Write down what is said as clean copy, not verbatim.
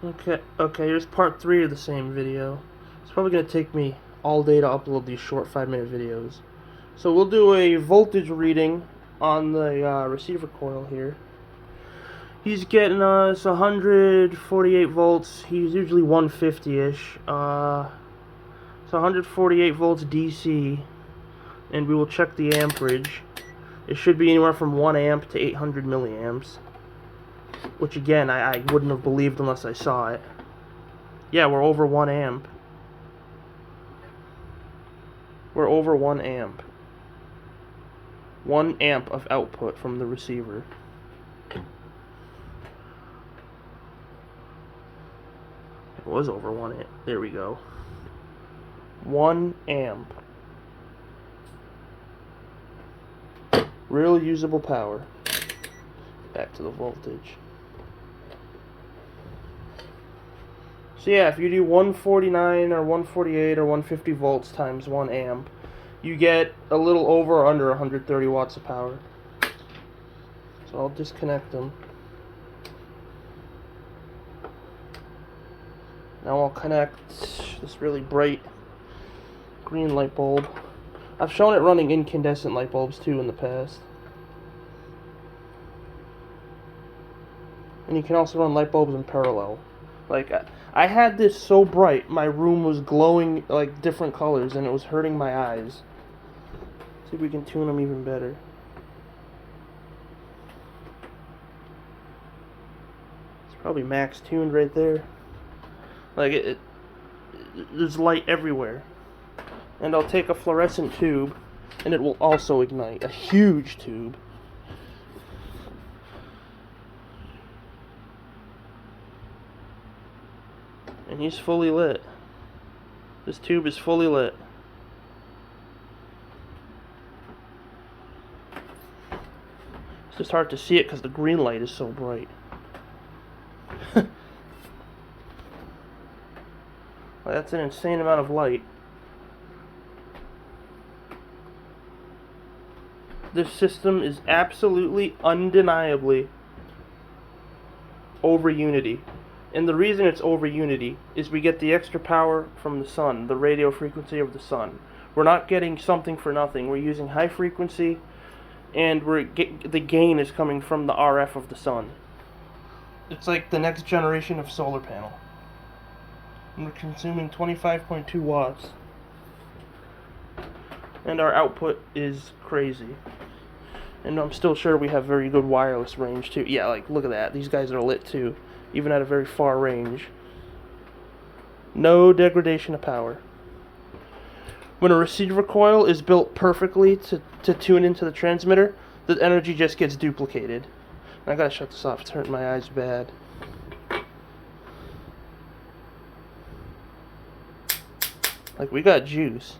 Okay, here's part 3 of the same video. It's probably going to take me all day to upload these short 5-minute videos. So we'll do a voltage reading on the receiver coil here. He's getting us 148 volts. He's usually 150-ish. So 148 volts DC, and we will check the amperage. It should be anywhere from 1 amp to 800 milliamps. Which again, I wouldn't have believed unless I saw it. Yeah, we're over 1 amp. We're over 1 amp. 1 amp of output from the receiver. It was over 1 amp. There we go. 1 amp. Real usable power. Back to the voltage. So yeah, if you do 149 or 148 or 150 volts times 1 amp, you get a little over or under 130 watts of power. So I'll disconnect them. Now I'll connect this really bright green light bulb. I've shown it running incandescent light bulbs too in the past. And you can also run light bulbs in parallel. Like, I had this so bright, my room was glowing like different colors, and it was hurting my eyes. See if we can tune them even better. It's probably max tuned right there. Like, there's light everywhere. And I'll take a fluorescent tube, and it will also ignite. A huge tube. And he's fully lit. This tube is fully lit. It's just hard to see it because the green light is so bright. Well, that's an insane amount of light. This system is absolutely, undeniably over unity. And the reason it's over unity is we get the extra power from the sun, the radio frequency of the sun. We're not getting something for nothing. We're using high frequency, and the gain is coming from the RF of the sun. It's like the next generation of solar panel. And we're consuming 25.2 watts. And our output is crazy. And I'm still sure we have very good wireless range too. Yeah, like, look at that. These guys are lit too, even at a very far range. No degradation of power. When a receiver coil is built perfectly to tune into the transmitter, the energy just gets duplicated. I gotta shut this off, it's hurting my eyes bad. Like, we got juice.